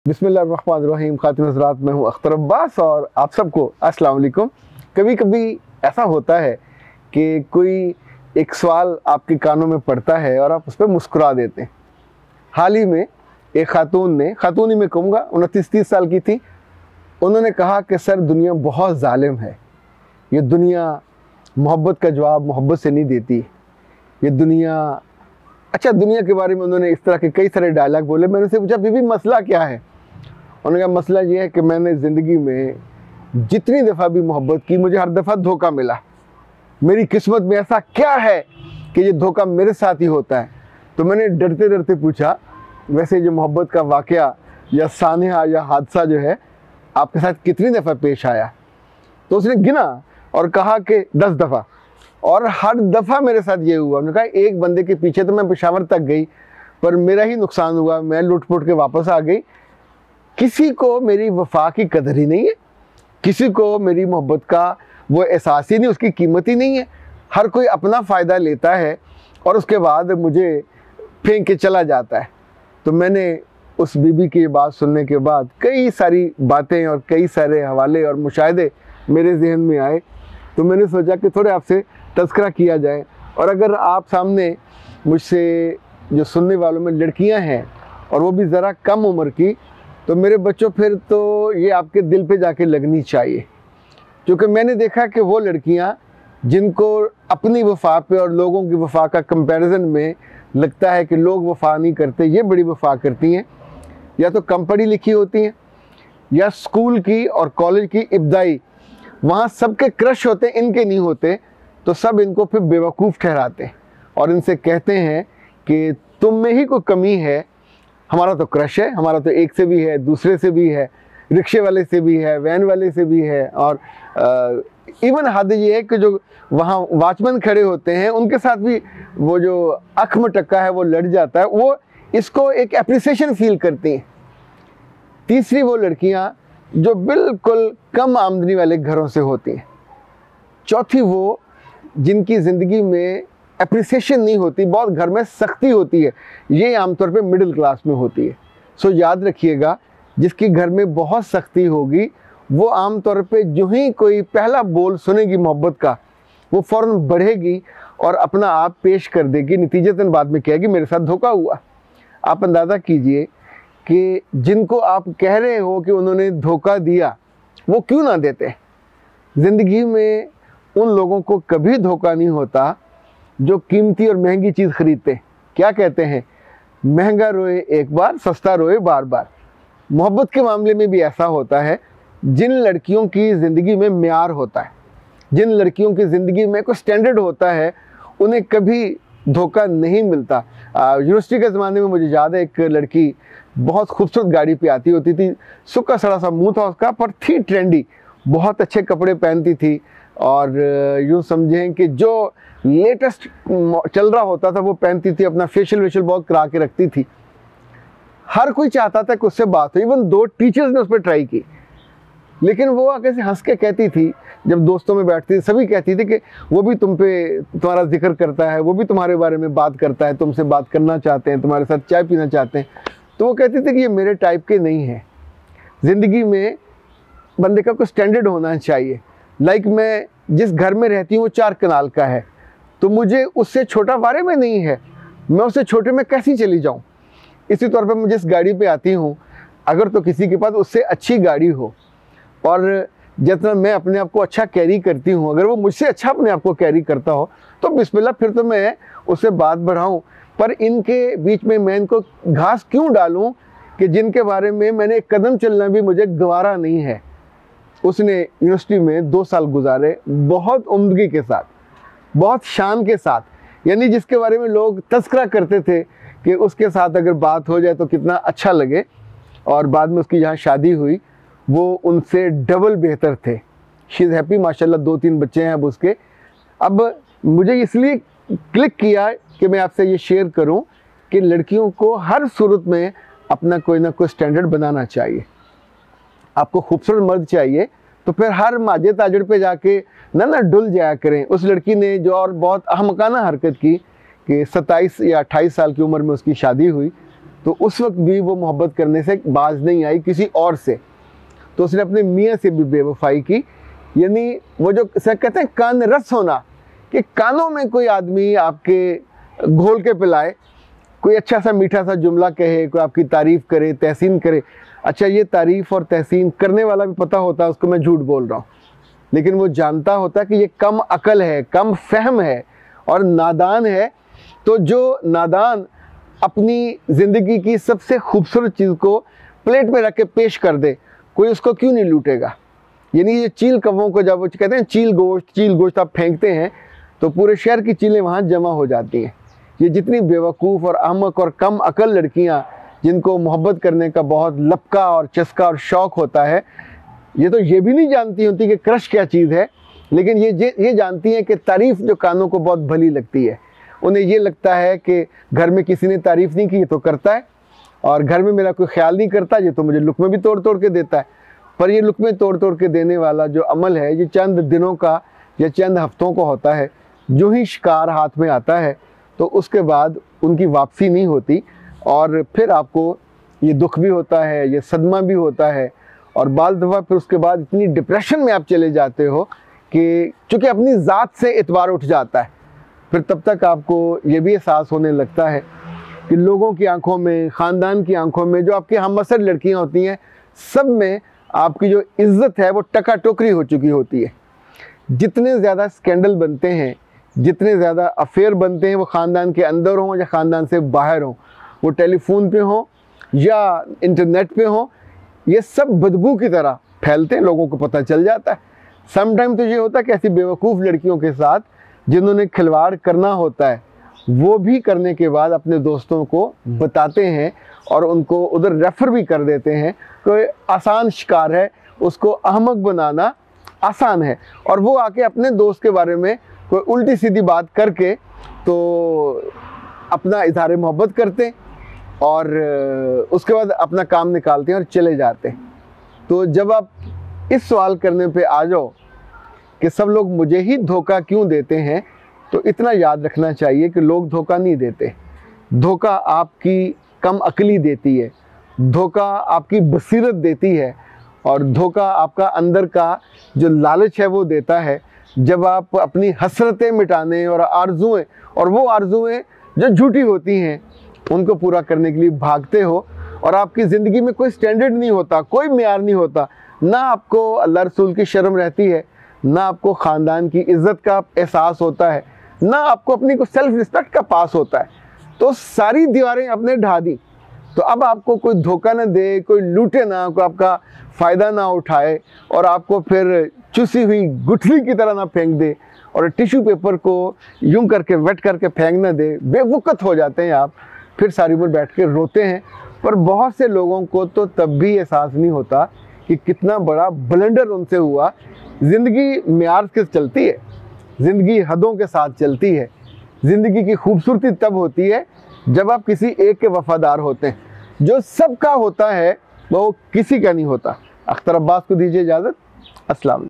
बिस्मिल्लाहिर्रहमानिर्रहीम। खातिन हज़रात, मैं हूँ अख्तर अब्बास और आप सबको अस्सलाम वालेकुम। कभी कभी ऐसा होता है कि कोई एक सवाल आपके कानों में पड़ता है और आप उस पर मुस्कुरा देते हैं। हाल ही में एक खातून ही मैं कहूँगा, 29-30 साल की थी। उन्होंने कहा कि सर, दुनिया बहुत जालिम है। ये दुनिया मोहब्बत का जवाब मोहब्बत से नहीं देती। ये दुनिया दुनिया के बारे में उन्होंने इस तरह के कई सारे डायलॉग बोले। मैंने उनसे पूछा, बीबी मसला क्या है? उन्होंने कहा, मसला ये है कि मैंने ज़िंदगी में जितनी दफ़ा भी मोहब्बत की, मुझे हर दफ़ा धोखा मिला। मेरी किस्मत में ऐसा क्या है कि ये धोखा मेरे साथ ही होता है? तो मैंने डरते डरते पूछा, वैसे जो मोहब्बत का वाक़या या सानिया या हादसा जो है आपके साथ कितनी दफ़ा पेश आया? तो उसने गिना और कहा कि 10 दफ़ा, और हर दफ़ा मेरे साथ ये हुआ। उन्होंने कहा, एक बंदे के पीछे तो मैं पेशावर तक गई, पर मेरा ही नुकसान हुआ, मैं लुट-पुट के वापस आ गई। किसी को मेरी वफा की कदर ही नहीं है, किसी को मेरी मोहब्बत का वो एहसास ही नहीं, उसकी कीमत ही नहीं है। हर कोई अपना फ़ायदा लेता है और उसके बाद मुझे फेंक के चला जाता है। तो मैंने उस बीबी की बात सुनने के बाद कई सारी बातें और कई सारे हवाले और मुशाहिदे मेरे जहन में आए। तो मैंने सोचा कि थोड़े आपसे तज़किरा किया जाए। और अगर आप सामने मुझसे जो सुनने वालों में लड़कियां हैं और वो भी ज़रा कम उम्र की, तो मेरे बच्चों, फिर तो ये आपके दिल पे जाके लगनी चाहिए। क्योंकि मैंने देखा कि वो लड़कियां जिनको अपनी वफ़ा पे और लोगों की वफ़ा का कंपैरिजन में लगता है कि लोग वफ़ा नहीं करते, ये बड़ी वफ़ा करती हैं। या तो कम पढ़ी लिखी होती हैं, या स्कूल की और कॉलेज की इब्तदाई वहाँ सबके क्रश होते हैं, इनके नहीं होते। तो सब इनको फिर बेवकूफ़ ठहराते हैं और इनसे कहते हैं कि तुम में ही कोई कमी है। हमारा तो क्रश है, हमारा तो एक से भी है, दूसरे से भी है, रिक्शे वाले से भी है, वैन वाले से भी है, और इवन हद ये है कि जो वहाँ वॉचमैन खड़े होते हैं उनके साथ भी वो जो अख मटक्का है वो लड़ जाता है। वो इसको एक एप्रिसिएशन फील करती हैं। तीसरी वो लड़कियाँ जो बिल्कुल कम आमदनी वाले घरों से होती हैं। चौथी वो जिनकी ज़िंदगी में एप्रिसिएशन नहीं होती, बहुत घर में सख्ती होती है। ये आमतौर पे मिडिल क्लास में होती है। सो याद रखिएगा, जिसकी घर में बहुत सख्ती होगी वो आमतौर पे जो ही कोई पहला बोल सुनेगी मोहब्बत का, वो फ़ौरन बढ़ेगी और अपना आप पेश कर देगी। नतीजतन बाद में कहेगी, मेरे साथ धोखा हुआ। आप अंदाज़ा कीजिए कि जिनको आप कह रहे हो कि उन्होंने धोखा दिया, वो क्यों ना देते। ज़िंदगी में उन लोगों को कभी धोखा नहीं होता जो कीमती और महंगी चीज़ खरीदते। क्या कहते हैं, महंगा रोए एक बार, सस्ता रोए बार बार। मोहब्बत के मामले में भी ऐसा होता है। जिन लड़कियों की ज़िंदगी में म्यार होता है, जिन लड़कियों की ज़िंदगी में कोई स्टैंडर्ड होता है, उन्हें कभी धोखा नहीं मिलता। यूनिवर्सिटी के ज़माने में मुझे याद है, एक लड़की बहुत खूबसूरत गाड़ी पे आती होती थी, सूखा सड़ा सा मुँह था उसका, पर थी ट्रेंडी, बहुत अच्छे कपड़े पहनती थी, और यूँ समझें कि जो लेटेस्ट चल रहा होता था वो पहनती थी। अपना फेशियल बहुत करा के रखती थी। हर कोई चाहता था कि उससे बात हो। इवन 2 टीचर्स ने उस पर ट्राई की, लेकिन वो आगे से हंस के कहती थी, जब दोस्तों में बैठती थी सभी कहती थी कि वो भी तुम पे तुम्हारा जिक्र करता है, वो भी तुम्हारे बारे में बात करता है, तुमसे बात करना चाहते हैं, तुम्हारे साथ चाय पीना चाहते हैं। तो वो कहती थी कि ये मेरे टाइप के नहीं है। ज़िंदगी में बंदे का कोई स्टैंडर्ड होना चाहिए। लाइक मैं जिस घर में रहती हूँ वो 4 कनाल का है, तो मुझे उससे छोटा बारे में नहीं है, मैं उससे छोटे में कैसी चली जाऊँ। इसी तौर पर मैं जिस गाड़ी पे आती हूँ, अगर तो किसी के पास उससे अच्छी गाड़ी हो, और जितना मैं अपने आप को अच्छा कैरी करती हूँ, अगर वो मुझसे अच्छा अपने आप को कैरी करता हो तो बिस्मिल्लाह, फिर तो मैं उससे बात बढ़ाऊँ। पर इनके बीच में मैं इनको घास क्यों डालूँ कि जिनके बारे में मैंने एक कदम चलना भी मुझे गवारा नहीं है। उसने यूनिवर्सिटी में 2 साल गुजारे बहुत उम्दगी के साथ, बहुत शान के साथ, यानी जिसके बारे में लोग तज़किरा करते थे कि उसके साथ अगर बात हो जाए तो कितना अच्छा लगे। और बाद में उसकी जहाँ शादी हुई वो उनसे डबल बेहतर थे। शी इज़ हैप्पी, माशाल्लाह 2-3 बच्चे हैं अब उसके। अब मुझे इसलिए क्लिक किया कि मैं आपसे ये शेयर करूं कि लड़कियों को हर सूरत में अपना कोई ना कोई स्टैंडर्ड बनाना चाहिए। आपको खूबसूरत मर्द चाहिए तो फिर हर माजे ताजड़ पे जाके ना डुल जाया करें। उस लड़की ने जो और बहुत अहमकाना हरकत की कि 27 या 28 साल की उम्र में उसकी शादी हुई, तो उस वक्त भी वो मोहब्बत करने से बाज नहीं आई किसी और से, तो उसने अपने मियाँ से भी बेवफाई की। यानी वो जो कहते हैं कान रस होना, कि कानों में कोई आदमी आपके घोल के पिलाए, कोई अच्छा सा मीठा सा जुमला कहे, कोई आपकी तारीफ़ करे, तहसीन करे। अच्छा, ये तारीफ़ और तहसीन करने वाला भी पता होता है उसको मैं झूठ बोल रहा हूँ, लेकिन वो जानता होता है कि ये कम अकल है, कम फहम है और नादान है। तो जो नादान अपनी ज़िंदगी की सबसे खूबसूरत चीज़ को प्लेट में रख के पेश कर दे, कोई उसको क्यों नहीं लूटेगा। यानी ये चील कौवों को जब वो कहते हैं चील गोश्त आप फेंकते हैं तो पूरे शहर की चीलें वहाँ जमा हो जाती हैं। ये जितनी बेवकूफ़ और अहमक और कम अकल लड़कियाँ जिनको मोहब्बत करने का बहुत लपका और चस्का और शौक़ होता है, ये तो ये भी नहीं जानती होती कि क्रश क्या चीज़ है, लेकिन ये जानती हैं कि तारीफ़ जो कानों को बहुत भली लगती है। उन्हें ये लगता है कि घर में किसी ने तारीफ़ नहीं की तो करता है, और घर में मेरा कोई ख्याल नहीं करता, ये तो मुझे लुक़मे भी तोड़ तोड़ के देता है। पर ये लुक़मे तोड़ तोड़ के देने वाला जो अमल है, ये चंद दिनों का या चंद हफ्तों को होता है। जो ही शिकार हाथ में आता है तो उसके बाद उनकी वापसी नहीं होती, और फिर आपको ये दुख भी होता है, ये सदमा भी होता है, और बाल दफ़ा फिर उसके बाद इतनी डिप्रेशन में आप चले जाते हो कि चूँकि अपनी ज़ात से एतबार उठ जाता है। फिर तब तक आपको ये भी एहसास होने लगता है कि लोगों की आंखों में, ख़ानदान की आंखों में, जो आपकी हमअसर लड़कियां होती हैं, सब में आपकी जो इज़्ज़त है वो टका टोकरी हो चुकी होती है। जितने ज़्यादा स्कैंडल बनते हैं, जितने ज़्यादा अफेयर बनते हैं, वो ख़ानदान के अंदर हों या ख़ानदान से बाहर हों, वो टेलीफोन पे हों या इंटरनेट पे हों, ये सब बदबू की तरह फैलते हैं, लोगों को पता चल जाता है। समटाइम तो ये होता है कि ऐसी बेवकूफ़ लड़कियों के साथ जिन्होंने खिलवाड़ करना होता है, वो भी करने के बाद अपने दोस्तों को बताते हैं और उनको उधर रेफ़र भी कर देते हैं। कोई आसान शिकार है, उसको अहमक बनाना आसान है, और वो आके अपने दोस्त के बारे में कोई उल्टी सीधी बात करके तो अपना इज़हार मोहब्बत करते हैं और उसके बाद अपना काम निकालते हैं और चले जाते हैं। तो जब आप इस सवाल करने पे आ जाओ कि सब लोग मुझे ही धोखा क्यों देते हैं, तो इतना याद रखना चाहिए कि लोग धोखा नहीं देते। धोखा आपकी कम अकली देती है, धोखा आपकी बसीरत देती है, और धोखा आपका अंदर का जो लालच है वो देता है। जब आप अपनी हसरतें मिटाने और आरजुएं, और वो आरजुएं जो झूठी होती हैं, उनको पूरा करने के लिए भागते हो, और आपकी ज़िंदगी में कोई स्टैंडर्ड नहीं होता, कोई मेयार नहीं होता, ना आपको अल्लाह रसूल की शर्म रहती है, ना आपको ख़ानदान की इज़्ज़त का एहसास होता है, ना आपको अपनी को सेल्फ रिस्पेक्ट का पास होता है। तो सारी दीवारें आपने ढा दी। तो अब आपको कोई धोखा ना दे, कोई लूटे ना, कोई आपका फ़ायदा ना उठाए, और आपको फिर चुसी हुई गुठली की तरह ना फेंक दे, और टिश्यू पेपर को यूं करके वेट करके फेंक ना दे। बेवकूफ़ हो जाते हैं आप, फिर सारी उम्र बैठ के रोते हैं। पर बहुत से लोगों को तो तब भी एहसास नहीं होता कि कितना बड़ा ब्लंडर उनसे हुआ। ज़िंदगी मेयार के चलती है, ज़िंदगी हदों के साथ चलती है। ज़िंदगी की खूबसूरती तब होती है जब आप किसी एक के वफ़ादार होते हैं। जो सबका होता है वो किसी का नहीं होता। अख्तर अब्बास को दीजिए इजाज़त। अस्सलाम।